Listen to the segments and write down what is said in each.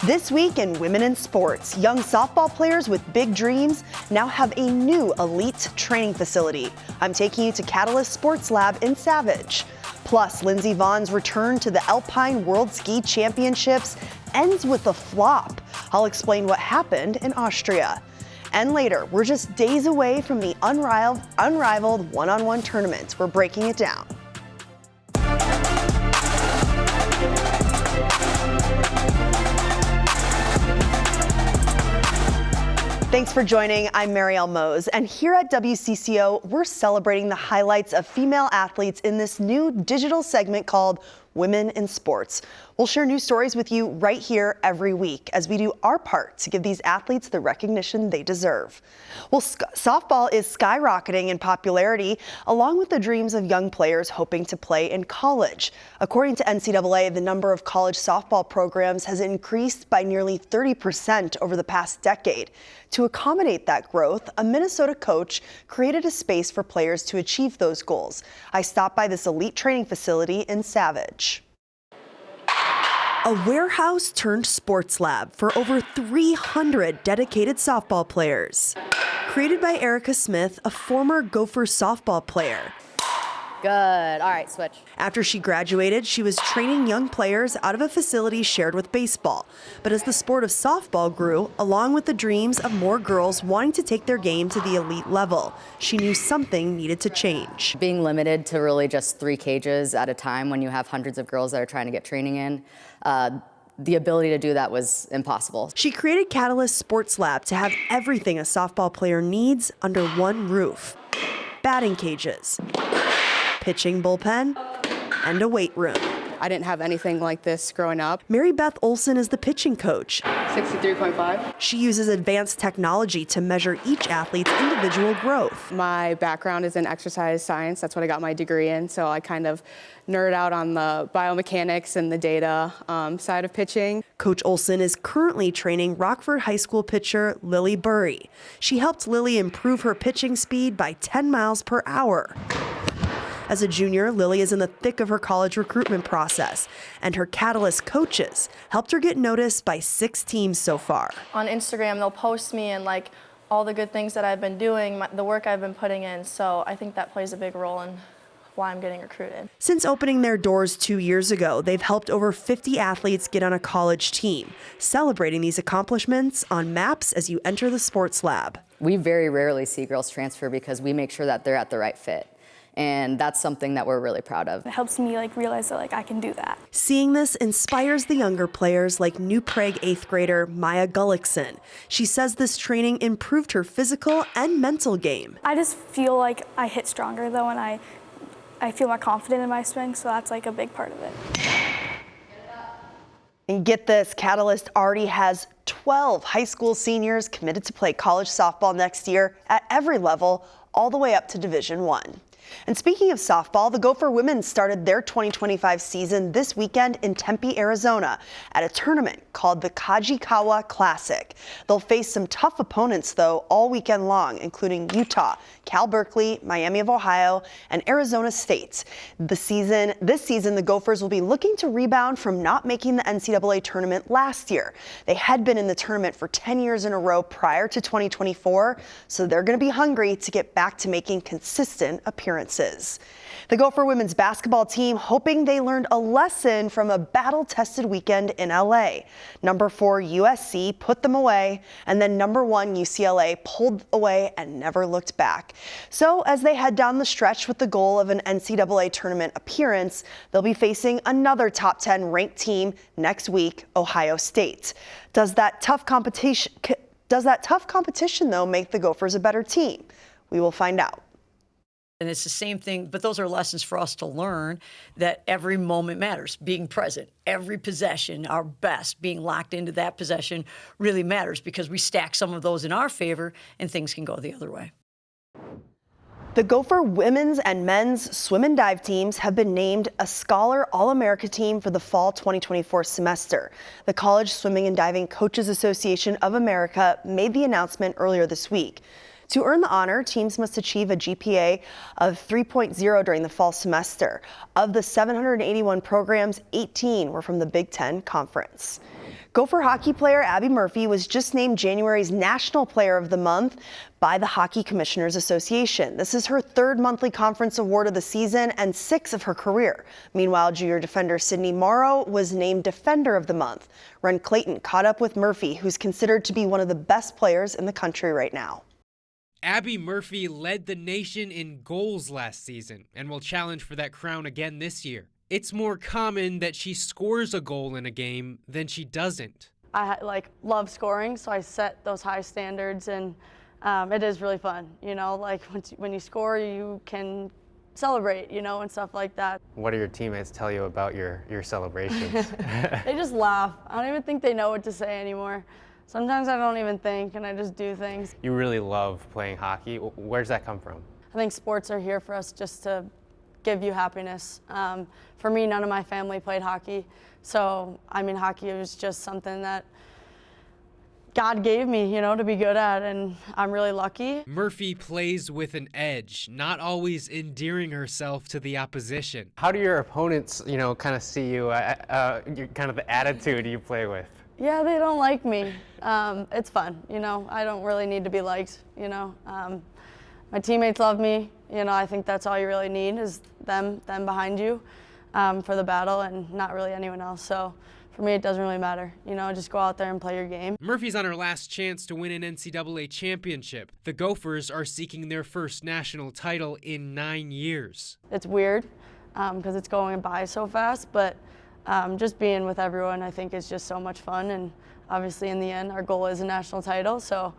This week in Women in Sports, young softball players with big dreams now have a new elite training facility. I'm taking you to Catalyst Sports Lab in Savage. Plus, Lindsey Vonn's return to the Alpine World Ski Championships ends with a flop. I'll explain what happened in Austria. And later, we're just days away from the Unrivaled one-on-one tournament. We're breaking it down. Thanks for joining. I'm Marielle Mohs, and here at WCCO, we're celebrating the highlights of female athletes in this new digital segment called Women in Sports. We'll share new stories with you right here every week as we do our part to give these athletes the recognition they deserve. Well, softball is skyrocketing in popularity, along with the dreams of young players hoping to play in college. According to NCAA, the number of college softball programs has increased by nearly 30% over the past decade. To accommodate that growth, a Minnesota coach created a space for players to achieve those goals. I stopped by this elite training facility in Savage. A warehouse turned sports lab for over 300 dedicated softball players. Created by Erica Smith, a former Gopher softball player. Good. All right, switch. After she graduated, she was training young players out of a facility shared with baseball. But as the sport of softball grew, along with the dreams of more girls wanting to take their game to the elite level, she knew something needed to change. Being limited to really just 3 cages at a time when you have hundreds of girls that are trying to get training in, the ability to do that was impossible. She created Catalyst Sports Lab to have everything a softball player needs under one roof. Batting cages, pitching bullpen, and a weight room. I didn't have anything like this growing up. Mary Beth Olson is the pitching coach. 63.5. She uses advanced technology to measure each athlete's individual growth. My background is in exercise science. That's what I got my degree in. So I kind of nerd out on the biomechanics and the data side of pitching. Coach Olson is currently training Rockford High School pitcher Lily Burry. She helped Lily improve her pitching speed by 10 miles per hour. As a junior, Lily is in the thick of her college recruitment process, and her Catalyst coaches helped her get noticed by 6 teams so far. On Instagram, they'll post me and like all the good things that I've been doing, the work I've been putting in, so I think that plays a big role in why I'm getting recruited. Since opening their doors 2 years ago, they've helped over 50 athletes get on a college team, celebrating these accomplishments on maps as you enter the sports lab. We very rarely see girls transfer because we make sure that they're at the right fit. And that's something that we're really proud of. It helps me realize that I can do that. Seeing this inspires the younger players like New Prague 8th grader Maya Gullickson. She says this training improved her physical and mental game. I just feel like I hit stronger though, and I feel more confident in my swing, so that's a big part of it. And get this, Catalyst already has 12 high school seniors committed to play college softball next year at every level, all the way up to Division I. And speaking of softball, the Gopher women started their 2025 season this weekend in Tempe, Arizona, at a tournament called the Kajikawa Classic. They'll face some tough opponents, though, all weekend long, including Utah, Cal Berkeley, Miami of Ohio, and Arizona State. This season, the Gophers will be looking to rebound from not making the NCAA tournament last year. They had been in the tournament for 10 years in a row prior to 2024, so they're going to be hungry to get back to making consistent appearances. The Gopher women's basketball team hoping they learned a lesson from a battle-tested weekend in LA. Number 4 USC put them away, and then number 1 UCLA pulled away and never looked back. So as they head down the stretch with the goal of an NCAA tournament appearance, they'll be facing another top 10 ranked team next week, Ohio State. Does that tough competition though make the Gophers a better team? We will find out. And it's the same thing, but those are lessons for us to learn that every moment matters. Being present, every possession, our best, being locked into that possession really matters because we stack some of those in our favor and things can go the other way. The Gopher women's and men's swim and dive teams have been named a Scholar All-America team for the fall 2024 semester. The College Swimming and Diving Coaches Association of America made the announcement earlier this week. To earn the honor, teams must achieve a GPA of 3.0 during the fall semester. Of the 781 programs, 18 were from the Big Ten Conference. Gopher hockey player Abby Murphy was just named January's National Player of the Month by the Hockey Commissioners Association. This is her third monthly conference award of the season and 6th of her career. Meanwhile, junior defender Sydney Morrow was named Defender of the Month. Ren Clayton caught up with Murphy, who's considered to be one of the best players in the country right now. Abby Murphy led the nation in goals last season and will challenge for that crown again this year. It's more common that she scores a goal in a game than she doesn't. I love scoring, so I set those high standards, and it is really fun. You know, like when you score, you can celebrate, you know, and stuff like that. What do your teammates tell you about your celebrations? They just laugh. I don't even think they know what to say anymore. Sometimes I don't even think, and I just do things. You really love playing hockey. Where's that come from? I think sports are here for us just to give you happiness. For me, none of my family played hockey. So, I mean, hockey was just something that God gave me, you know, to be good at, and I'm really lucky. Murphy plays with an edge, not always endearing herself to the opposition. How do your opponents, you know, kind of see you, kind of the attitude you play with? Yeah, they don't like me. It's fun, you know. I don't really need to be liked, you know. My teammates love me. You know, I think that's all you really need is them behind you for the battle, and not really anyone else. So for me, it doesn't really matter. You know, just go out there and play your game. Murphy's on her last chance to win an NCAA championship. The Gophers are seeking their first national title in 9 years. It's weird because it's going by so fast, but just being with everyone, I think, is just so much fun. And obviously, in the end, our goal is a national title. So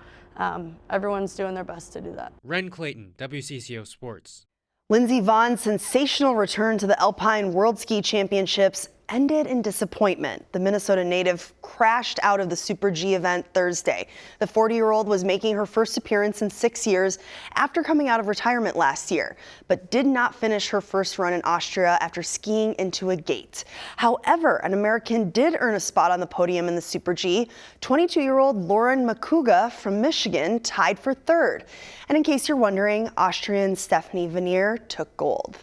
everyone's doing their best to do that. Ren Clayton, WCCO Sports. Lindsey Vonn's sensational return to the Alpine World Ski Championships ended in disappointment. The Minnesota native crashed out of the Super G event Thursday. The 40-year-old was making her first appearance in 6 years after coming out of retirement last year, but did not finish her first run in Austria after skiing into a gate. However, an American did earn a spot on the podium in the Super G. 22-year-old Lauren Makuga from Michigan tied for third. And in case you're wondering, Austrian Stephanie Vanier took gold.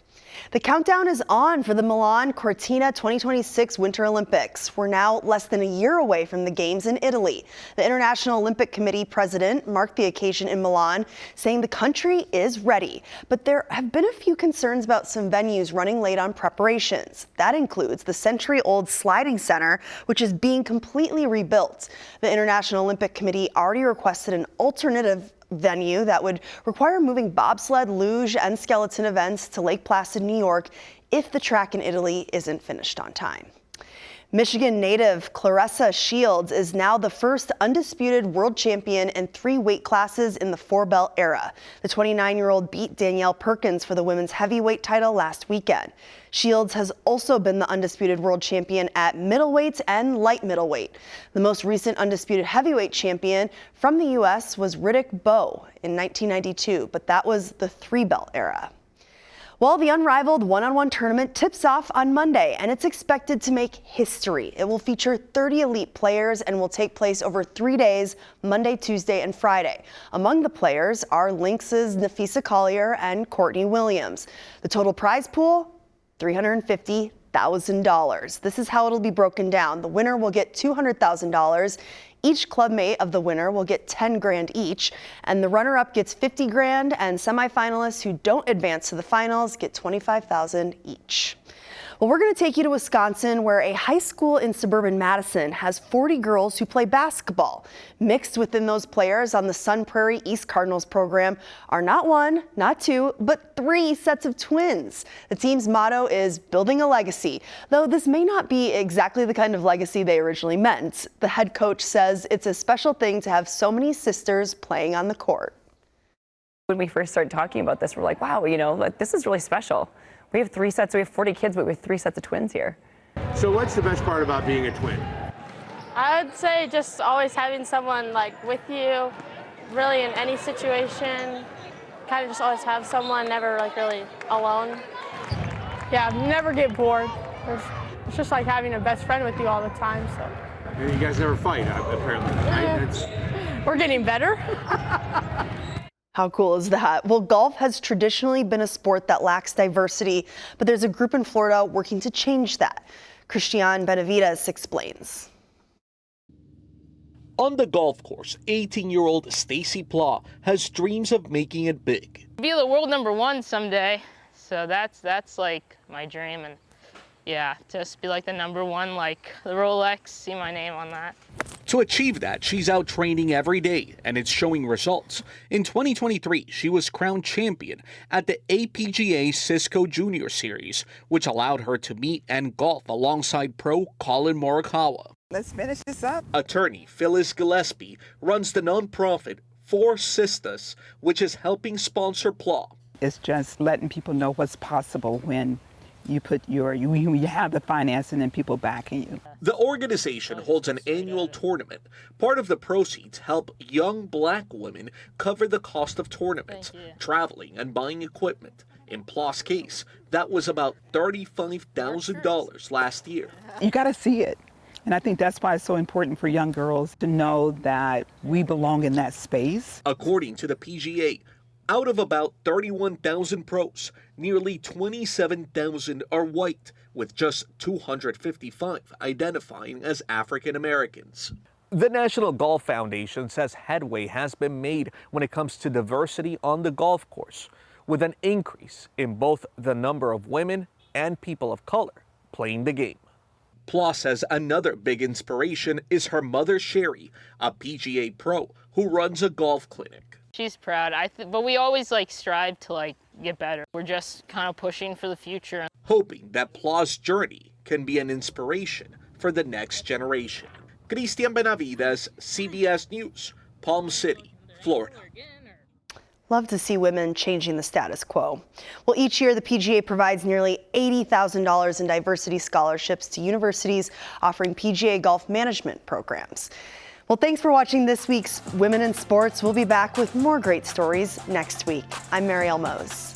The countdown is on for the Milan Cortina 2026 Winter Olympics. We're now less than a year away from the Games in Italy. The International Olympic Committee president marked the occasion in Milan, saying the country is ready. But there have been a few concerns about some venues running late on preparations. That includes the century-old sliding center, which is being completely rebuilt. The International Olympic Committee already requested an alternative venue that would require moving bobsled, luge, and skeleton events to Lake Placid, New York, if the track in Italy isn't finished on time. Michigan native Claressa Shields is now the first undisputed world champion in 3 weight classes in the 4-belt era. The 29-year-old beat Danielle Perkins for the women's heavyweight title last weekend. Shields has also been the undisputed world champion at middleweight and light middleweight. The most recent undisputed heavyweight champion from the U.S. was Riddick Bowe in 1992, but that was the 3-belt era. Well, the Unrivaled one-on-one tournament tips off on Monday, and it's expected to make history. It will feature 30 elite players and will take place over 3 days, Monday, Tuesday, and Friday. Among the players are Lynx's Nafisa Collier and Courtney Williams. The total prize pool, $350,000. This is how it'll be broken down. The winner will get $200,000. Each clubmate of the winner will get $10,000 each, and the runner-up gets $50,000, and semifinalists who don't advance to the finals get $25,000 each. Well, we're going to take you to Wisconsin, where a high school in suburban Madison has 40 girls who play basketball. Mixed within those players on the Sun Prairie East Cardinals program are not 1, not 2, but 3 sets of twins. The team's motto is building a legacy, though this may not be exactly the kind of legacy they originally meant. The head coach says it's a special thing to have so many sisters playing on the court. When we first started talking about this, we're like, wow, you know, this is really special. We have 3 sets, we have 40 kids, but we have 3 sets of twins here. So what's the best part about being a twin? I would say just always having someone like with you, really in any situation. Kind of just always have someone, never like really alone. Yeah, never get bored. It's just like having a best friend with you all the time. So. And you guys never fight, apparently. Right? We're getting better. How cool is that? Well, golf has traditionally been a sport that lacks diversity, but there's a group in Florida working to change that. Christian Benavides explains. On the golf course, 18-year-old Stacy Pla has dreams of making it big. Be the world #1 someday, so that's like my dream, and yeah, just be like the #1, like the Rolex, see my name on that. To achieve that, she's out training every day, and it's showing results. In 2023, she was crowned champion at the APGA CSCAA Junior Series, which allowed her to meet and golf alongside pro Colin Morikawa. Let's finish this up. Attorney Phyllis Gillespie runs the nonprofit For Sisters, which is helping sponsor Pla. It's just letting people know what's possible when you put you have the financing and people backing you. The organization holds an annual tournament. Part of the proceeds help young Black women cover the cost of tournaments, traveling, and buying equipment. In Pla's case, that was about $35,000 last year. You got to see it. And I think that's why it's so important for young girls to know that we belong in that space. According to the PGA, out of about 31,000 pros, nearly 27,000 are white, with just 255 identifying as African Americans. The National Golf Foundation says headway has been made when it comes to diversity on the golf course, with an increase in both the number of women and people of color playing the game. Pla says another big inspiration is her mother, Sherry, a PGA pro who runs a golf clinic. She's proud, but we always strive to get better. We're just kind of pushing for the future. Hoping that Pla's journey can be an inspiration for the next generation. Cristian Benavides, CBS News, Palm City, Florida. Love to see women changing the status quo. Well, each year the PGA provides nearly $80,000 in diversity scholarships to universities offering PGA golf management programs. Well, thanks for watching this week's Women in Sports. We'll be back with more great stories next week. I'm Marielle Mohs.